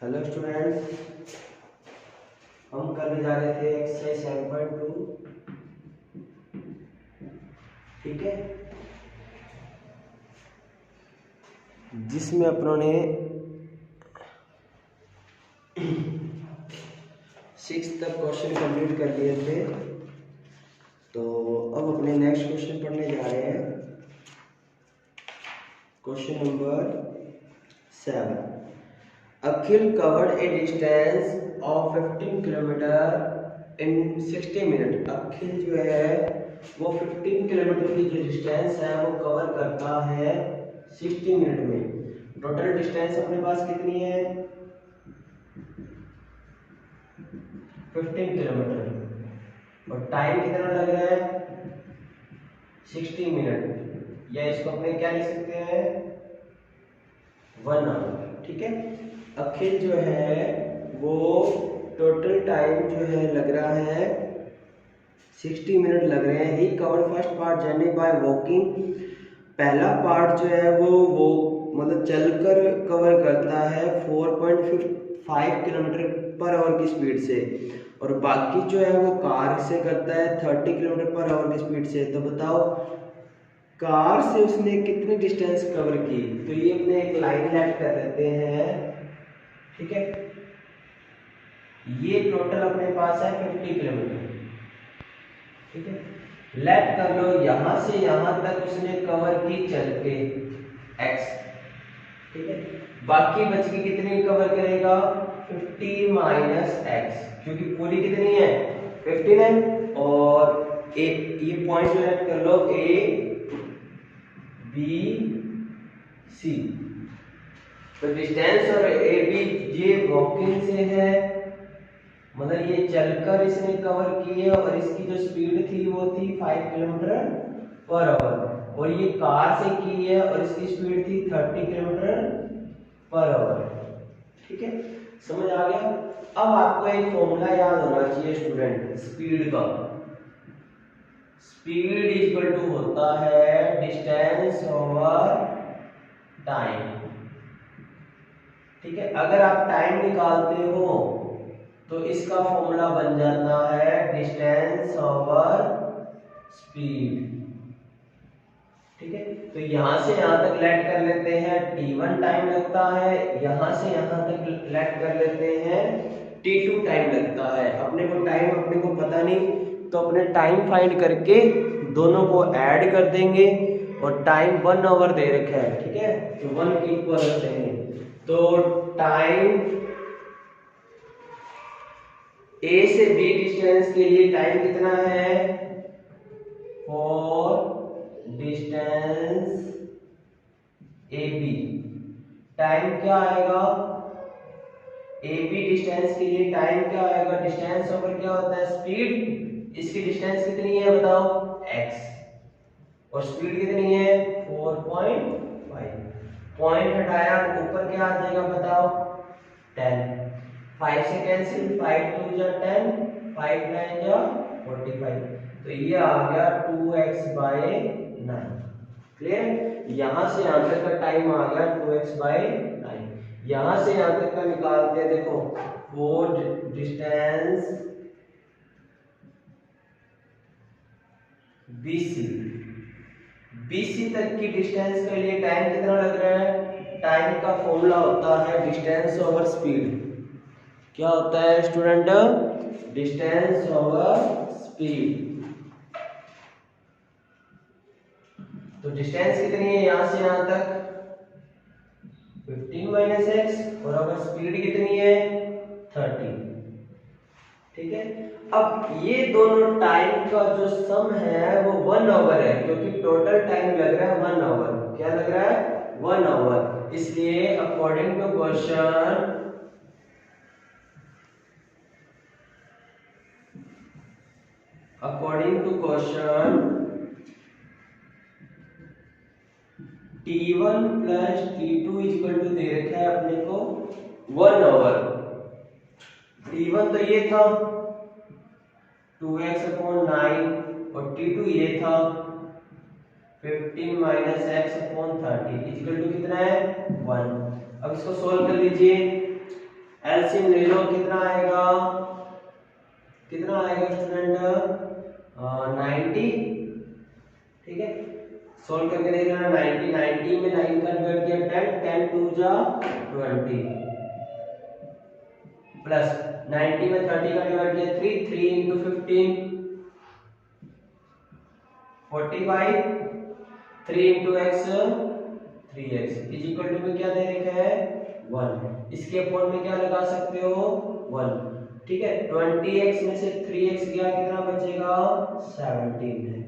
Hello students, हम करने जा रहे थे एक्सरसाइज 7.2। ठीक है, जिसमें अपनों ने 6 तक क्वेश्चन कंप्लीट कर लिए थे। तो अब अपने नेक्स्ट क्वेश्चन पढ़ने जा रहे हैं। Question number 7। Akhil covered a distance of 15 kilometre in 60 minute. Akhil जो है वो 15 किलोमीटर की जो डिस्टेंस है वो कवर करता है 60 मिनट में। टोटल डिस्टेंस अपने पास कितनी है? 15 किलोमीटर। और टाइम कितना लग रहा है? 60 मिनट, या इसको अपने क्या लिख सकते हैं? 1 आवर। ठीक है, अखिल जो है वो टोटल टाइम जो है लग रहा है 60 मिनट लग रहे हैं। He cover first part journey by walking. पहला पार्ट जो है वो मतलब चलकर कवर करता है 4.5 किलोमीटर पर आवर की स्पीड से, और बाकी जो है वो कार से करता है 30 किलोमीटर पर आवर की स्पीड से। तो बताओ कार से उसने कितनी डिस्टेंस कवर की? तो ये अपने एक लाइन लेट कर देते हैं। ठीक है, ये टोटल अपने पास है 50 किलोमीटर। ठीक है, लेट कर लो यहां से यहां तक उसने कवर की चल के x। ठीक है, बाकी बच के कितनी कवर करेगा? 50 माइनस x, क्योंकि पूरी कितनी है? 15 है। और ये पॉइंट लेट कर लो a b c। तो डिस्टेंस और ए बी ये वॉकिंग से है, मतलब ये चलकर इसने कवर की है, और इसकी जो स्पीड थी वो थी 5 किलोमीटर पर आवर, और ये कार से की है और इसकी स्पीड थी 30 किलोमीटर पर आवर। ठीक है, समझ आ गया? अब आपको एक फॉर्मूला याद होना चाहिए स्टूडेंट, स्पीड का। स्पीड इक्वल टू होता है डिस्टेंस ओवर टाइम। ठीक है, अगर आप टाइम निकालते हो तो इसका फॉर्मूला बन जाता है डिस्टेंस ओवर स्पीड। ठीक है, तो यहां से यहां तक लेट कर लेते हैं t1 टाइम लगता है, यहां से यहां तक लेट कर लेते हैं t2 टाइम लगता है। अपने को टाइम अपने को पता नहीं, तो अपने टाइम फाइंड करके दोनों को ऐड कर देंगे, और टाइम 1 आवर दे रखा है। ठीक है, तो 1 इक्वल कर देंगे। तो टाइम A से B डिस्टेंस के लिए टाइम कितना है? फॉर डिस्टेंस AB टाइम क्या आएगा? AB डिस्टेंस के लिए टाइम क्या आएगा? डिस्टेंस ओवर क्या होता है? स्पीड। इसकी डिस्टेंस कितनी है बताओ? x, और स्पीड कितनी है? 4.5। पॉइंट हटाया, ऊपर क्या आ जाएगा बताओ? 10। 5 से कैंसिल, 5 2 जा 10, 5 9 जा 45। तो ये आ गया 2x/9। क्लियर? यहां से यहां तक का टाइम आ गया 2x/9। यहां से यहां तक का निकालते हैं, देखो वो डिस्टेंस BC तक की डिस्टेंस के लिए टाइम कितना लग रहा है? टाइम का फॉर्मूला होता है डिस्टेंस ओवर स्पीड। क्या होता है स्टूडेंट? Distance over speed. तो डिस्टेंस कितनी है यहां से यहां तक? 15 माइनस x, और अगर स्पीड कितनी है? 30। ठीक है, अब ये दोनों टाइम का जो सम है वो 1 आवर है, क्योंकि टोटल टाइम लग रहा है 1 आवर। क्या लग रहा है? 1 आवर। इसलिए according to question T1 plus T2 equal to दे रखा है अपने को 1 आवर। T1 तो ये था 2x/9, और T2 ये था 15 माइनस x/30 इक्वल टू कितना है? 1। अब इसको सोल्व कर लीजिए। एलसीएम ले लो, कितना आएगा स्टूडेंट? 90, ठीक है। सोल्व करके देख लेना। 90 में 9 का डिवाइड किया 10, 10 2 जा 20, प्लस 90 में 30 का डिवाइड किया 3, 3 into 15 45, 3 into x 3x is equal to में क्या दे रखा है 1। इसके अपॉन में क्या लगा सकते हो 1, ठीक है। 20x में से 3x गया, कितना बचेगा 17x,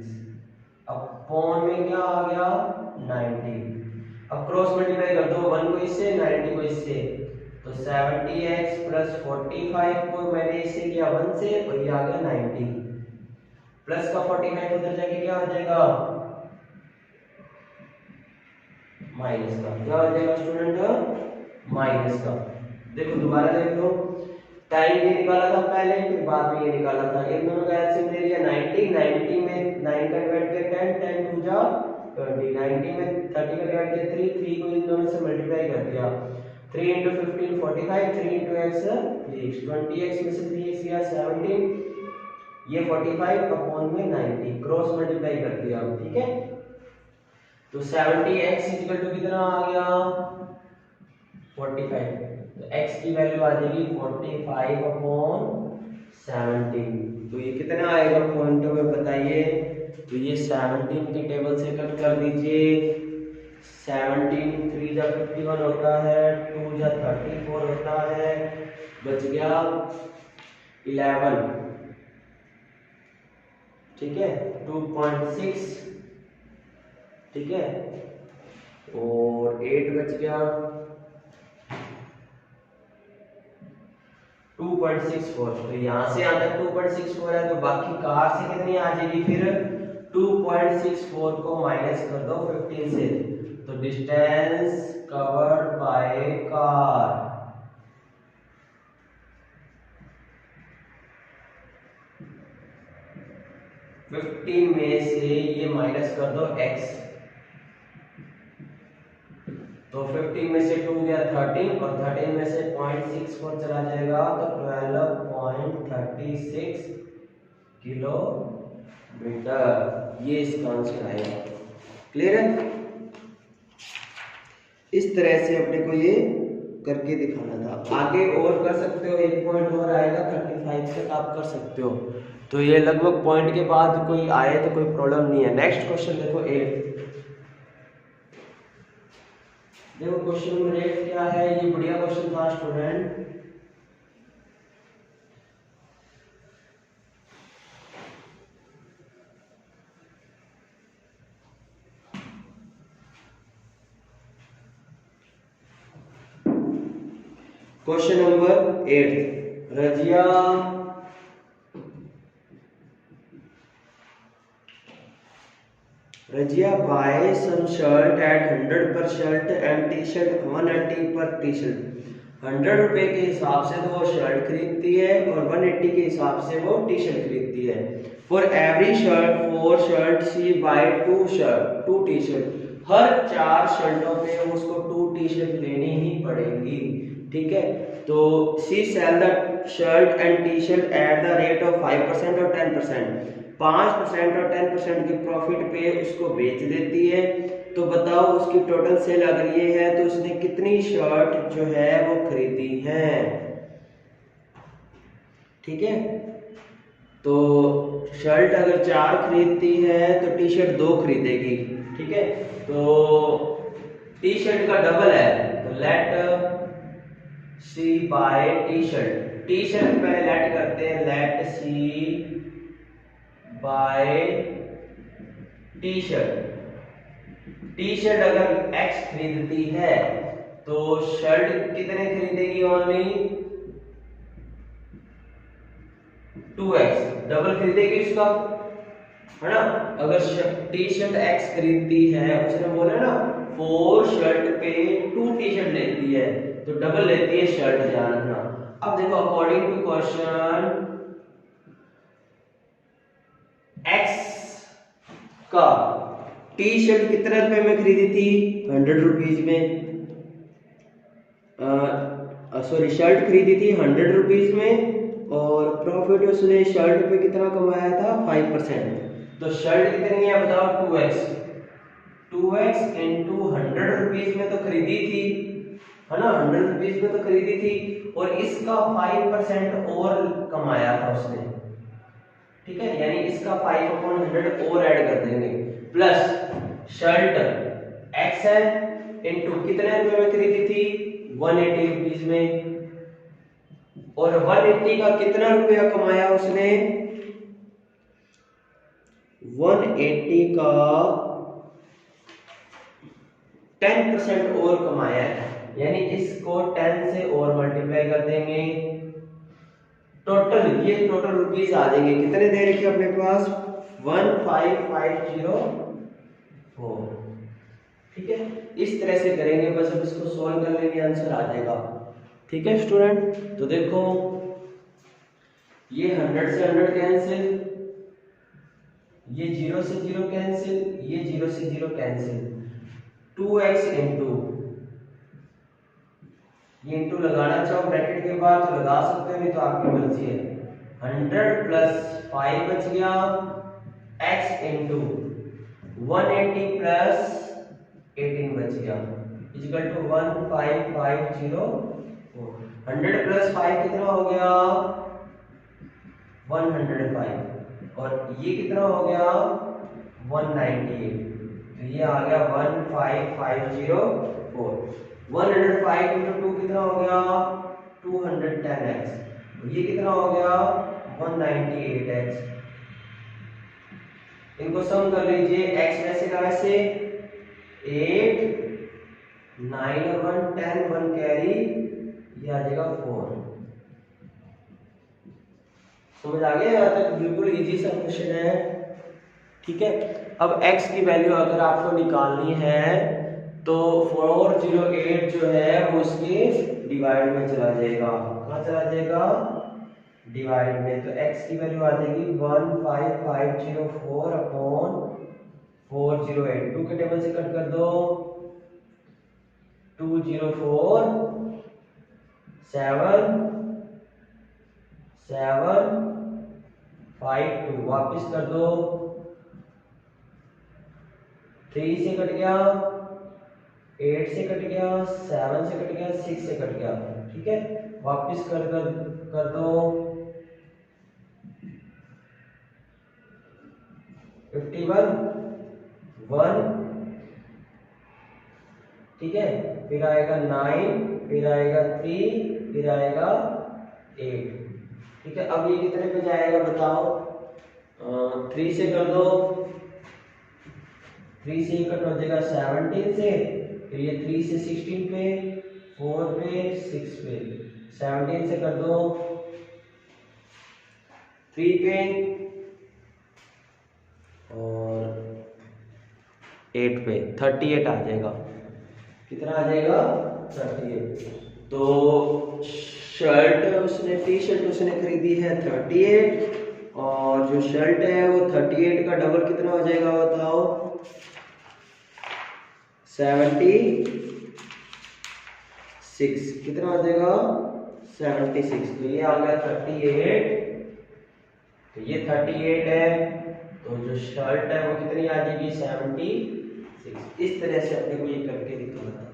अपॉन में क्या आ गया 90। अब क्रॉस मल्टीप्लाई कर दो 1 को इससे 90 को इससे, तो 70x प्लस 45 को मैंने इससे किया 1 से और ये आ गया 90, प्लस का 45 उधर जाके क्या हो जाएगा माइनस का, क्या हो जाएगा स्टूडेंट माइनस का। देखो दोबारा देख लो, टाइम ये निकाला था पहले, फिर बाद में ये निकाला था। इन दोनों का एलसीएम ले लिया 90, 90 में 9 का डिवाइड किया 10, 10 2 जा 20, 90 में 30 का डिवाइड किया 3, 3 को इन दोनों से मल्टीप्लाई कर दिया, 3 into 15 45, 3 into x 3x, 20x में से 3x गया 17, ये 45 अपॉन में 90 क्रॉस मल्टीप्लाई कर दिया, ठीक है। तो 70x इक्वल टू कितना आ गया 45, तो x की वैल्यू आ जाएगी 45 अपॉन 17। तो ये कितना आएगा पॉइंटों में बताइए। तो ये 17 की टेबल से कट कर दीजिए, 17 3 जा 51 होता है, 2 जा 34 होता है, बच गया 11, ठीक है 2.6, ठीक है, और 8 बच गया 2.64। तो यहां से यहां तक 2.64 है, तो बाकी कार से कितनी आ जाएगी फिर 2.64 को माइनस कर दो 15 से, तो distance covered by car fifteen में से ये माइनस कर दो x, तो 15 में से 2 गया 13 और 13 में से 0.64 चला जाएगा, तो 12.36 किलोमीटर, ये इसका आंसर आएगा। क्लियर है। इस तरह से अपने को ये करके दिखाना था। आगे और कर सकते हो, एक पॉइंट और आएगा 35 तक आप कर सकते हो। तो ये लगभग पॉइंट के बाद कोई आए तो कोई प्रॉब्लम नहीं है। नेक्स्ट क्वेश्चन देखो 8, देखो क्वेश्चन नंबर 8 क्या है, ये बढ़िया क्वेश्चन था student. Question number 8, Rajia buys some shirt at 100 per shirt and t-shirt 180 per t-shirt। 100 रुपए के हिसाब से तो वो शर्ट खरीदती है और 180 के हिसाब से वो टी शर्ट खरीदती है। For every shirt 4 shirt she buy 2 T shirt. हर 4 शर्टों पे उसको 2 टी शर्ट लेनी ही पड़ेगी, ठीक है। तो she sell the shirt and T shirt at the rate of 5% और 10%। 5% और 10% के प्रॉफिट पे उसको बेच देती है। तो बताओ उसकी टोटल सेल अगर ये है तो उसने कितनी शर्ट जो है वो खरीदी है, ठीक है। तो शर्ट अगर 4 खरीदती है तो टी शर्ट 2 खरीदेगी, ठीक है। तो टी शर्ट का डबल है, तो let see buy T shirt. T shirt पहले लेट करते हैं, let see buy T shirt. T shirt अगर x खरीदती है तो शर्ट कितने खरीदेगी, ओनली 2x, डबल खरीदेगी उसका, है ना। अगर टी शर्ट x खरीदती है, उसने बोला ना 4 शर्ट पे 2 टी शर्ट लेती है, तो डबल लेती है शर्ट, ध्यान रखना। अब देखो अकॉर्डिंग टू क्वेश्चन x का टी शर्ट कितने रुपए में खरीदी थी, 100 रुपीज में। सॉरी शर्ट खरीदी थी 100 रुपीज़ में और प्रॉफिट उसने शर्ट पे कितना कमाया था 5%। तो शर्ट कितनी है बताओ 2x इंटू 100 रुपीज़ में तो खरीदी थी, है ना, 100 रुपीज़ में तो खरीदी थी और इसका 5% और कमाया था उसने, ठीक है, यानी इसका 5/100 और ऐड कर देंगे प्लस शर्ट x है इंटू कितने रुपए में खरीदी थी 180 रुपीज में और 180 का कितना रुपया कमाया उसने 180 का 10% और कमाया है, यानी इसको 10 से और मल्टीप्लाई कर देंगे। टोटल ये टोटल रुपीस आ जाएंगे कितने दे रखे अपने पास 15504, ठीक है। इस तरह से करेंगे, बस अब इसको सॉल्व कर लेंगे आंसर आ जाएगा, ठीक है स्टूडेंट। तो देखो ये 100 से 100 कैंसिल, ये 0 से 0 कैंसिल, ये 0 से 0 कैंसिल, 2x इंटू ये इंटू लगाना चाहो ब्रैकेट के बाद तो लगा सकते हो, नहीं तो आपकी मर्जी है। 100 प्लस 5 बच गया x इंटू 180 प्लस 18 बच गया इक्वल टू 15504। 100 प्लस 5 कितना हो गया 105 और ये कितना हो गया 198, तो ये आ गया 15504। 105 इंटू 2 कितना हो गया 210x, ये कितना हो गया 198x। इनको सम कर लीजिए, x वैसे का वैसे 8 9 और 1 10 1 कैरी, ये आ जाएगा 4। समझ आ गया यहाँ तक? बिल्कुल इजी सा क्वेश्चन है, ठीक है। अब x की वैल्यू अगर आपको निकालनी है तो 408 जो है वो उसके डिवाइड में चला जाएगा, कहाँ चला जाएगा डिवाइड में, तो x की वैल्यू आ जाएगी 15504 अपॉन 408। 2 के टेबल से कट कर दो, 204 7 7 5 2, वापिस कर दो, 3 से कट गया, 8 से कट गया, 7 से कट गया, 6 से कट गया, ठीक है। वापिस कर दो 51 1, ठीक है, फिर आएगा 9, फिर आएगा 3, फिर आएगा 8, ठीक है। अब ये कितने पे जाएगा बताओ, 3 से कर दो, 3 से कट हो जाएगा 17 से, फिर ये 3 से 16 पे, 4 पे, 6 पे, 17 से कर दो 3 पे और 8 पे, 38 आ जाएगा। कितना आ जाएगा 38। तो शर्ट उसने टी शर्ट उसने खरीदी है 38 और जो शर्ट है वो 38 का डबल कितना हो जाएगा बताओ 76, कितना हो जाएगा 76, तो ये आ गया 38, तो ये 38 है, तो जो शर्ट है वो कितनी आ जाएगी 76। इस तरह से अपने को ये करके दिखाना था,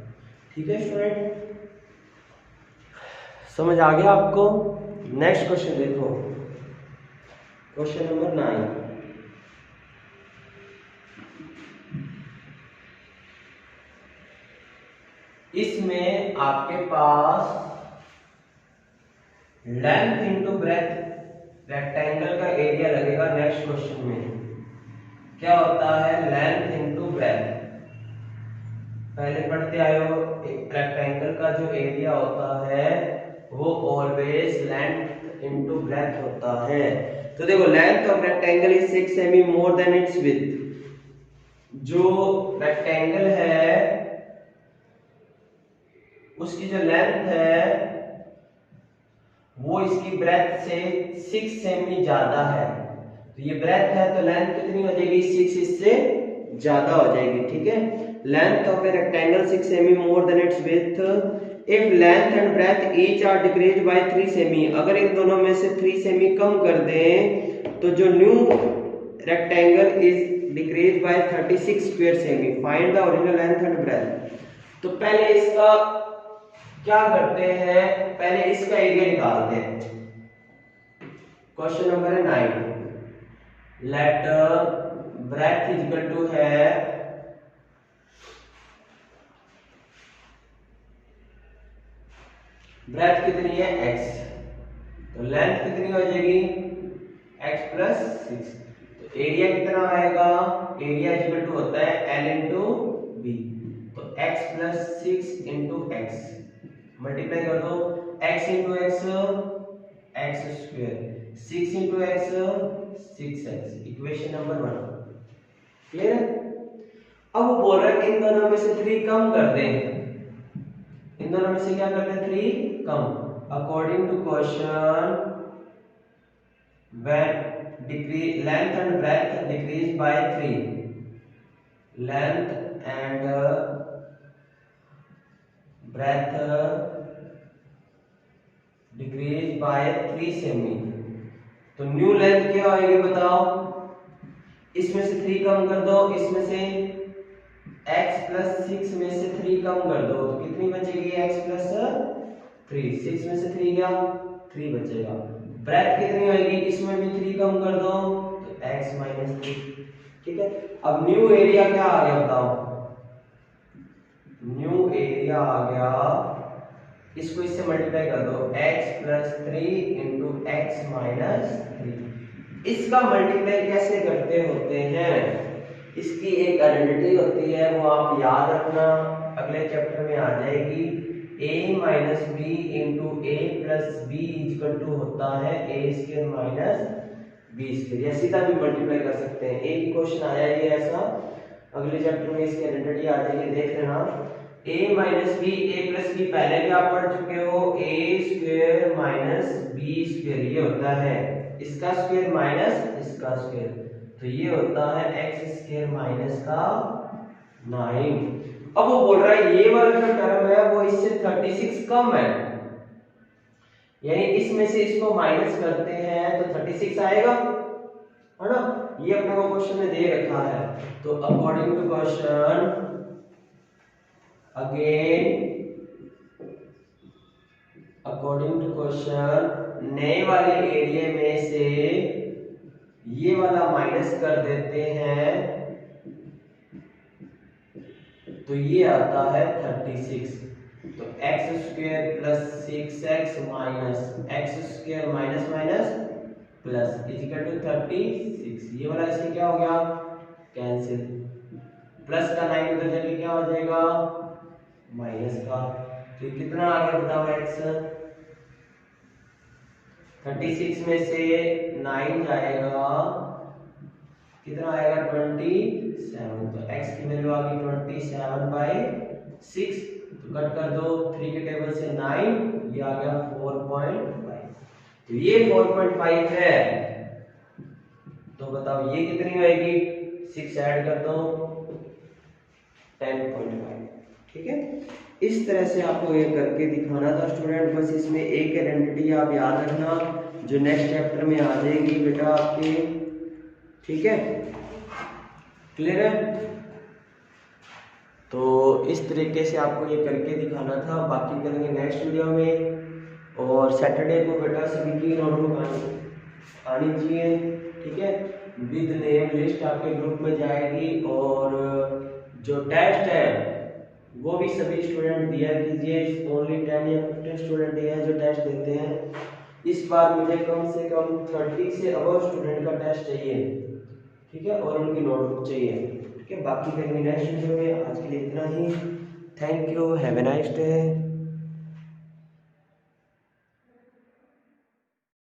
ठीक है स्टूडेंट, समझ आ गया आपको। नेक्स्ट क्वेश्चन देखो, क्वेश्चन नंबर 9। इसमें आपके पास लेंथ इंटू ब्रेथ रेक्टेंगल का एरिया लगेगा। नेक्स्ट क्वेश्चन में क्या होता है लेंथ इंटू ब्रेथ, पहले पढ़ते आए हो, एक रेक्टेंगल का जो एरिया होता है वो ऑलवेज लेंथ इंटू ब्रेथ होता है। तो देखो length of rectangle is 6 cm more than its width. जो रेक्टेंगल है उसकी जो लेंथ है वो इसकी ब्रेथ से 6 सेमी ज्यादा है, तो ये ब्रेथ है तो लेंथ कितनी हो जाएगी 6 इससे ज्यादा हो जाएगी, ठीक है। Length of a rectangle 6 cm more than its width if length and breadth each are decrease by 3 cm, अगर इन दोनों में से 3 सेमी कम कर दें तो जो new rectangle is decrease by 36 square cm, find the original length and breadth. तो पहले इसका क्या करते हैं, पहले इसका एरिया निकालते हैं। क्वेश्चन नंबर है 9, let breadth is equal to है ब्रेथ कितनी है x, तो लेंथ कितनी हो जाएगी x प्लस 6, तो एरिया कितना आएगा, एरिया इक्वल टू होता है l इंटू बी, तो x plus 6 into x multiply कर दो, x into x x square, 6 into x 6x, equation number 1 clear है। अब वो बोल रहा है इन दोनों में से 3 कम कर दें, इन दोनों में से क्या करते हैं 3 कम, according to question when decrease length and breadth decrease by 3, length and breadth decrease by 3 cm, तो न्यू लेंथ क्या आएगी बताओ, इसमें से 3 कम कर दो, इसमें से x प्लस 6 में से 3 कम कर दो, तो कितनी बचेगी x प्लस 3, 6 में से 3 गया 3 बचेगा, ब्रेथ कितनी आएगी, इसमें भी 3 कम कर दो तो x माइनस 3, ठीक है। अब न्यू एरिया क्या आ गया बताओ, न्यू एरिया आ गया, इसको इससे मल्टीप्लाई कर दो, x plus 3 into x minus 3। इसका मल्टीप्लाई कैसे करते होते हैं, इसकी एक आइडेंटिटी होती है, वो आप याद रखना, अगले चैप्टर में आ जाएगी, a minus B into A plus B equal to होता है A square minus B square, या सीधा भी मल्टीप्लाई कर सकते हैं, एक ही क्वेश्चन आया ये ऐसा, अगले चैप्टर में इसकी आइडेंटिटी आ जाएगी, देख लेना। a minus B, A plus B पहले भी आप पढ़ चुके हो, A square minus B square, ये होता है इसका स्क्वायर माइनस इसका स्क्वायर, तो ये होता है एक्स स्क्वायर माइनस का 9। अब वो बोल रहा है ये वाला जो टर्म है वो इससे 36 कम है, यानी इसमें से इसको माइनस करते हैं तो 36 आएगा, है ना, ये अपने को क्वेश्चन में दे रखा है। तो according to question again, according to question नए वाले एरिया में से ये वाला माइनस कर देते हैं तो ये आता है 36, तो x square plus 6x minus x square minus minus plus equal to 36, ये वाला इससे क्या हो गया कैंसिल, प्लस का 9 उधर जाके क्या हो जाएगा माइनस का, तो कितना आ गया बताओ x, 36 में से 9 जाएगा कितना आएगा 27, तो x की वैल्यू आ गई 27/6, तो कट कर दो 3 के टेबल से 9, ये आ गया 4.5, तो ये 4.5 है, तो बताओ ये कितनी आएगी, 6 ऐड कर दो 10.5, ठीक है। इस तरह से आपको ये करके दिखाना था स्टूडेंट, बस इसमें एक आइडेंटिटी आप याद रखना जो नेक्स्ट चैप्टर में आ जाएगी बेटा आपके, ठीक है, क्लियर है। तो इस तरीके से आपको ये करके दिखाना था, बाकी करेंगे नेक्स्ट वीडियो में। और सैटरडे को बेटा सभी की नोटबुक आनी चाहिए, ठीक है, विद नेम लिस्ट आपके ग्रुप में जाएगी, और जो टेस्ट है वो भी सभी स्टूडेंट दिया कीजिए, ओनली 10 या 15 स्टूडेंट है जो टेस्ट देते हैं। इस बार मुझे कम से कम 30 से अबव स्टूडेंट का टेस्ट चाहिए, ठीक है, और उनकी नोटबुक चाहिए, ठीक है। बाकी करेंगे नेक्स्ट वीडियो में, आज के लिए इतना ही, thank you, have a nice day.